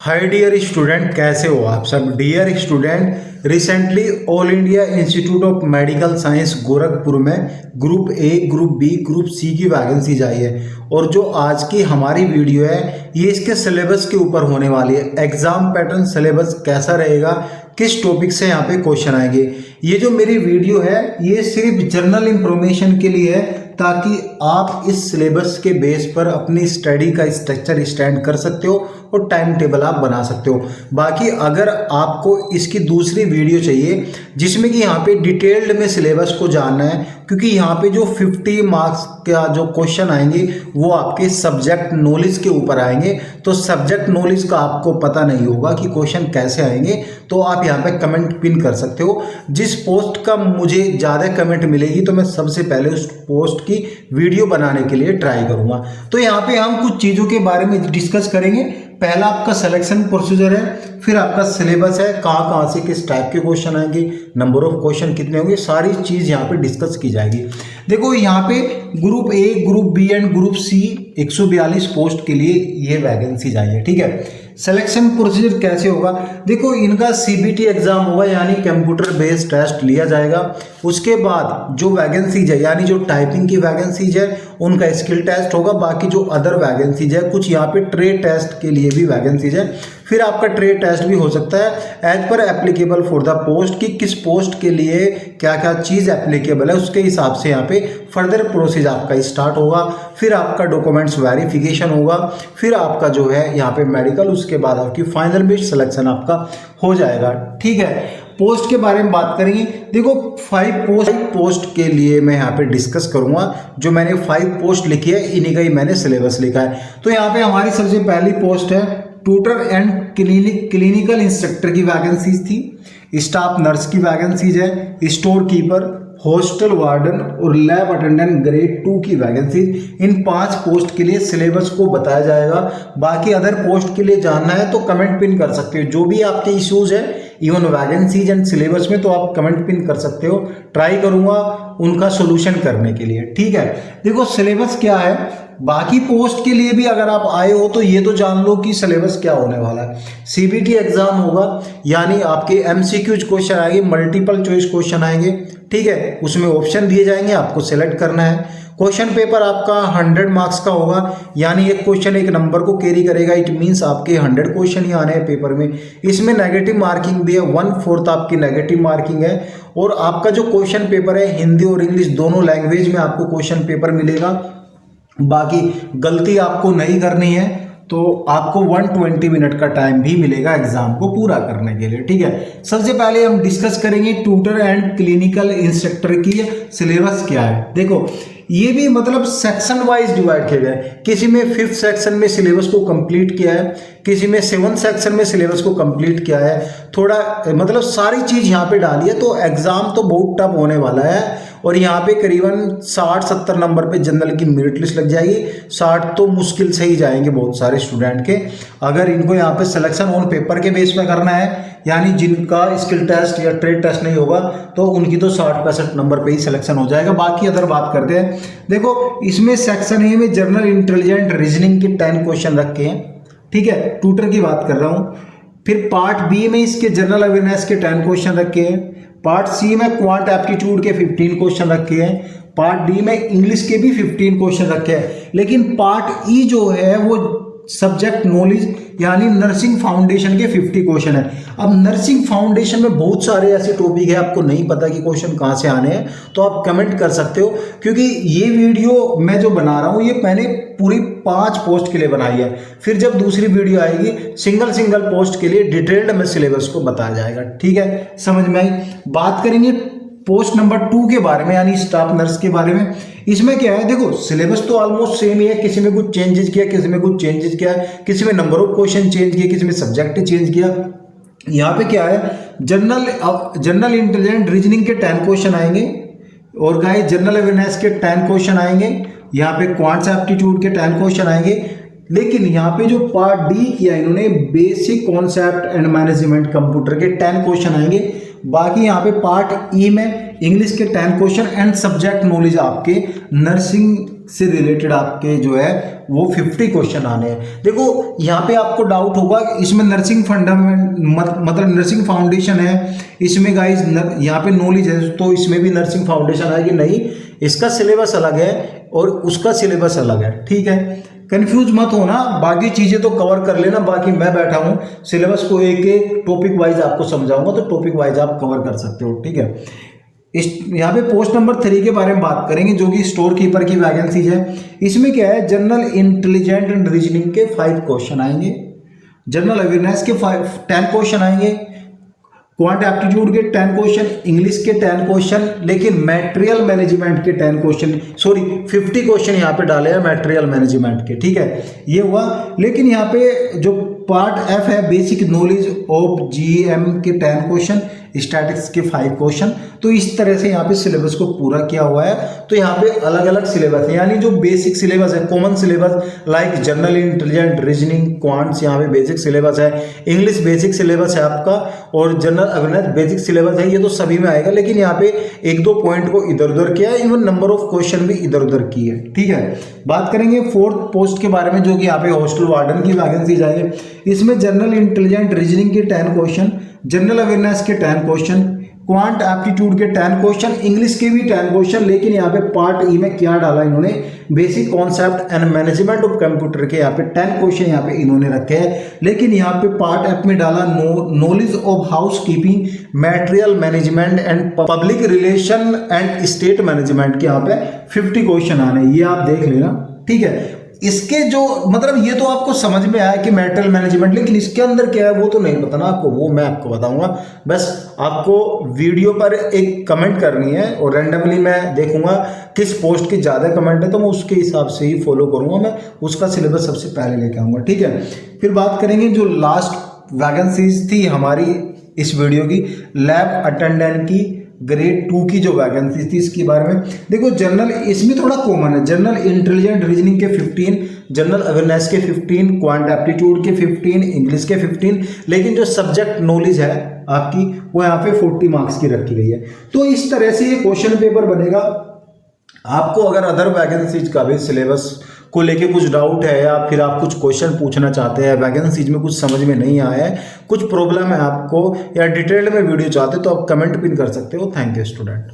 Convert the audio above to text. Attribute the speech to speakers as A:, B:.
A: Hi dear student, कैसे हो आप सब। Dear student, recently all India institute of medical science Gorakhpur में group A, group B, group C की वैकेंसीज आई है। और जो आज की हमारी वीडियो है ये इसके सिलेबस के ऊपर होने वाली है। एग्जाम पैटर्न सिलेबस कैसा रहेगा, किस टॉपिक से यहाँ पे क्वेश्चन आएंगे। ये जो मेरी वीडियो है ये सिर्फ जनरल इंफॉर्मेशन के लिए है, ताकि आप इस सिलेबस के बेस पर अपनी स्टडी का स्ट्रक्चर स्टैंड कर सकते हो और टाइम टेबल आप बना सकते हो। बाकी अगर आपको इसकी दूसरी वीडियो चाहिए जिसमें कि यहाँ पे डिटेल्ड में सिलेबस को जानना है, क्योंकि यहाँ पे जो 50 मार्क्स का जो क्वेश्चन आएंगे वो आपके सब्जेक्ट नॉलेज के ऊपर आएंगे। तो सब्जेक्ट नॉलेज का आपको पता नहीं होगा कि क्वेश्चन कैसे आएंगे, तो आप यहाँ पे कमेंट पिन कर सकते हो। जिस पोस्ट का मुझे ज़्यादा कमेंट मिलेगी तो मैं सबसे पहले उस पोस्ट की वीडियो बनाने के लिए ट्राई करूँगा। तो यहाँ पे हम कुछ चीज़ों के बारे में डिस्कस करेंगे। पहला आपका सिलेक्शन प्रोसीजर है, फिर आपका सिलेबस है, कहाँ कहाँ से किस टाइप के क्वेश्चन आएंगे, नंबर ऑफ क्वेश्चन कितने होंगे, सारी चीज़ यहाँ पे डिस्कस की जाएगी। देखो यहाँ पे group A, group B and group C 142 post के लिए ये वैकेंसी आई है। ठीक है, सिलेक्शन प्रोसीजर कैसे होगा, देखो इनका सीबीटी एग्जाम होगा, यानी कंप्यूटर बेस्ड टेस्ट लिया जाएगा। उसके बाद जो वैकेंसीज है, यानी जो टाइपिंग की वैकेंसीज है उनका स्किल टेस्ट होगा। बाकी जो अदर वैकेंसीज है, कुछ यहाँ पे ट्रेड टेस्ट के लिए भी वैकेंसीज है, फिर आपका ट्रेड टेस्ट भी हो सकता है as per applicable for the post, कि किस पोस्ट के लिए क्या क्या चीज़ एप्लीकेबल है उसके हिसाब से यहाँ पे फर्दर प्रोसेस आपका स्टार्ट होगा। फिर आपका डॉक्यूमेंट्स वेरिफिकेशन होगा, फिर आपका जो है यहाँ पे मेडिकल, उसके बाद आपकी फाइनल बेस्ड सिलेक्शन आपका हो जाएगा। ठीक है, पोस्ट के बारे में बात करेंगे। देखो 5 पोस्ट के लिए मैं यहाँ पे डिस्कस करूँगा। जो मैंने 5 पोस्ट लिखी है इन्हीं का ही मैंने सिलेबस लिखा है। तो यहाँ पे हमारी सबसे पहली पोस्ट है ट्यूटर एंड क्लिनिकल इंस्ट्रक्टर की वैकेंसीज थी। स्टाफ नर्स की वैकेंसीज है, स्टोर कीपर, हॉस्टल वार्डन और लैब अटेंडेंट ग्रेड 2 की वैकेंसीज। इन 5 पोस्ट के लिए सिलेबस को बताया जाएगा। बाकी अदर पोस्ट के लिए जानना है तो कमेंट पिन कर सकते हो। जो भी आपके इश्यूज है इवन वैकेंसीज एंड सिलेबस में, तो आप कमेंट पिन कर सकते हो। ट्राई करूंगा उनका सोल्यूशन करने के लिए। ठीक है, देखो सिलेबस क्या है। बाकी पोस्ट के लिए भी अगर आप आए हो तो ये तो जान लो कि सिलेबस क्या होने वाला है। सीबीटी एग्जाम होगा, यानी आपके एमसीक्यूज क्वेश्चन आएंगे, मल्टीपल चॉइस क्वेश्चन आएंगे। ठीक है, उसमें ऑप्शन दिए जाएंगे, आपको सेलेक्ट करना है। क्वेश्चन पेपर आपका 100 मार्क्स का होगा, यानी एक क्वेश्चन एक नंबर को कैरी करेगा। इट मीन्स आपके 100 क्वेश्चन ही आने हैं पेपर में। इसमें नेगेटिव मार्किंग भी है, 1/4 आपकी नेगेटिव मार्किंग है। और आपका जो क्वेश्चन पेपर है हिंदी और इंग्लिश दोनों लैंग्वेज में आपको क्वेश्चन पेपर मिलेगा। बाकी गलती आपको नहीं करनी है, तो आपको 120 मिनट का टाइम भी मिलेगा एग्जाम को पूरा करने के लिए। ठीक है, सबसे पहले हम डिस्कस करेंगे ट्यूटर एंड क्लिनिकल इंस्ट्रक्टर की सिलेबस क्या है। देखो ये भी मतलब सेक्शन वाइज डिवाइड किया गया है। किसी में 5th सेक्शन में सिलेबस को कंप्लीट किया है, किसी में 7th सेक्शन में सिलेबस को कंप्लीट किया है। थोड़ा मतलब सारी चीज़ यहाँ पे डाली है, तो एग्जाम तो बहुत टफ होने वाला है। और यहाँ पे करीबन 60-70 नंबर पे जनरल की मेरिट लिस्ट लग जाएगी। 60 तो मुश्किल से ही जाएंगे बहुत सारे स्टूडेंट के। अगर इनको यहाँ पे सिलेक्शन ऑन पेपर के बेस में करना है, यानी जिनका स्किल टेस्ट या ट्रेड टेस्ट नहीं होगा, तो उनकी तो 60-65 नंबर पे ही सिलेक्शन हो जाएगा। बाकी अदर बात करते हैं। देखो इसमें सेक्शन ए में जनरल इंटेलिजेंट रीजनिंग के 10 क्वेश्चन रखे हैं। ठीक है, ट्यूटर की बात कर रहा हूँ। फिर पार्ट बी में इसके जनरल अवेयरनेस के 10 क्वेश्चन रखे हैं। पार्ट सी में क्वांट एप्टीट्यूड के 15 क्वेश्चन रखे हैं। पार्ट डी में इंग्लिश के भी 15 क्वेश्चन रखे हैं। लेकिन पार्ट ई जो है वो सब्जेक्ट नॉलेज यानी नर्सिंग फाउंडेशन के 50 क्वेश्चन है। अब नर्सिंग फाउंडेशन में बहुत सारे ऐसे टॉपिक है, आपको नहीं पता कि क्वेश्चन कहाँ से आने हैं, तो आप कमेंट कर सकते हो। क्योंकि ये वीडियो मैं जो बना रहा हूँ ये मैंने पूरी 5 पोस्ट के लिए बनाई है। फिर जब दूसरी वीडियो आएगी सिंगल पोस्ट के लिए डिटेल्ड में सिलेबस को बताया जाएगा। ठीक है, समझ में आई। बात करेंगे पोस्ट नंबर 2 के बारे में, यानी स्टाफ नर्स के बारे में। इसमें क्या है, देखो सिलेबस तो ऑलमोस्ट सेम ही है। किसी में कुछ चेंजेस किया, किसी में कुछ चेंजेस किया, किसी में नंबर ऑफ क्वेश्चन चेंज किया, किसी में सब्जेक्ट चेंज किया। यहाँ पे क्या है, जनरल इंटेलिजेंट रीजनिंग के 10 क्वेश्चन आएंगे, और गाइस जनरल अवेयरनेस के 10 क्वेश्चन आएंगे। यहाँ पे क्वांट्स एप्टीट्यूड के 10 क्वेश्चन आएंगे। लेकिन यहाँ पे जो पार्ट डी किया इन्होंने, basic concept and management computer के 10 क्वेश्चन आएंगे। बाकी यहाँ पे पार्ट ई में इंग्लिश के 10 क्वेश्चन एंड सब्जेक्ट नॉलेज आपके नर्सिंग से रिलेटेड आपके जो है वो 50 क्वेश्चन आने हैं। देखो यहाँ पे आपको डाउट होगा, इसमें नर्सिंग फंडामेंट मतलब नर्सिंग फाउंडेशन है, इसमें गाइस यहाँ पे नॉलेज है, तो इसमें भी नर्सिंग फाउंडेशन आएगी? नहीं, इसका सिलेबस अलग है और उसका सिलेबस अलग है, ठीक है। कंफ्यूज मत होना, बाकी चीज़ें तो कवर कर लेना, बाकी मैं बैठा हूँ सिलेबस को एक एक टॉपिक वाइज आपको समझाऊंगा, तो टॉपिक वाइज आप कवर कर सकते हो, ठीक है। इस यहाँ पे पोस्ट नंबर 3 के बारे में बात करेंगे, जो कि स्टोर कीपर की वैकेंसीज है। इसमें क्या है, जनरल इंटेलिजेंट एंड रीजनिंग के 5 क्वेश्चन आएंगे, जनरल अवेयरनेस के 10 क्वेश्चन आएंगे, क्वांट एप्टीट्यूड के 10 क्वेश्चन, इंग्लिश के 10 क्वेश्चन, लेकिन मटेरियल मैनेजमेंट के 10 क्वेश्चन, सॉरी 50 क्वेश्चन यहाँ पे डाले हैं मटेरियल मैनेजमेंट के, ठीक है, ये हुआ। लेकिन यहाँ पे जो पार्ट एफ है, बेसिक नॉलेज ऑफ जीएम के 10 क्वेश्चन, स्टैटिक्स के 5 क्वेश्चन, तो इस तरह से यहाँ पे सिलेबस को पूरा किया हुआ है। तो यहाँ पे अलग अलग सिलेबस है, यानी जो बेसिक सिलेबस है, common syllabus like general intelligent, reasoning, quants, यहाँ पे बेसिक सिलेबस है, इंग्लिश बेसिक सिलेबस है आपका, और जनरल अवेयरनेस बेसिक सिलेबस है, ये तो सभी में आएगा। लेकिन यहाँ पे 1-2 पॉइंट को इधर उधर किया है, इवन नंबर ऑफ क्वेश्चन भी इधर उधर की है, ठीक है। बात करेंगे 4th पोस्ट के बारे में, जो कि यहाँ पे हॉस्टल वार्डन की वैकेंसी जाएगी। इसमें जनरल इंटेलिजेंट रीजनिंग के 10 क्वेश्चन, जनरल अवेयरनेस के 10 क्वेश्चन, क्वांट एप्टीट्यूड के 10 क्वेश्चन, इंग्लिश के भी 10 क्वेश्चन। लेकिन यहाँ पे पार्ट ई में क्या डाला इन्होंने, basic concept and management of computer के यहाँ पे 10 क्वेश्चन यहाँ पे इन्होंने रखे हैं। लेकिन यहाँ पे पार्ट एफ में डाला knowledge of house keeping, material management and public relation and state management के यहाँ पे 50 क्वेश्चन आने, ये आप देख लेना, ठीक है। इसके जो मतलब ये तो आपको समझ में आया कि मेटल मैनेजमेंट, लेकिन इसके अंदर क्या है वो तो नहीं पता ना आपको, वो मैं आपको बताऊंगा। बस आपको वीडियो पर एक कमेंट करनी है और रैंडमली मैं देखूंगा किस पोस्ट की ज़्यादा कमेंट है, तो मैं उसके हिसाब से ही फॉलो करूंगा, मैं उसका सिलेबस सबसे पहले लेके आऊँगा, ठीक है। फिर बात करेंगे जो लास्ट वैकेंसीज थी हमारी इस वीडियो की, लैब अटेंडेंट की ग्रेड 2 की जो वैकेंसी थी, इसके बारे में देखो। जनरल इसमें थोड़ा कॉमन है, जनरल इंटेलिजेंट रीजनिंग के 15, जनरल अवेयरनेस के 15, क्वांट एप्टीट्यूड के 15, इंग्लिश के 15, लेकिन जो सब्जेक्ट नॉलेज है आपकी वो यहाँ पे 40 मार्क्स की रखी गई है। तो इस तरह से ये क्वेश्चन पेपर बनेगा। आपको अगर अदर वैकेंसीज का भी सिलेबस को लेके कुछ डाउट है, या फिर आप कुछ क्वेश्चन पूछना चाहते हैं, वैकेंसीज में कुछ समझ में नहीं आया है, कुछ प्रॉब्लम है आपको, या डिटेल में वीडियो चाहते हो, तो आप कमेंट पिन कर सकते हो। Thank you student.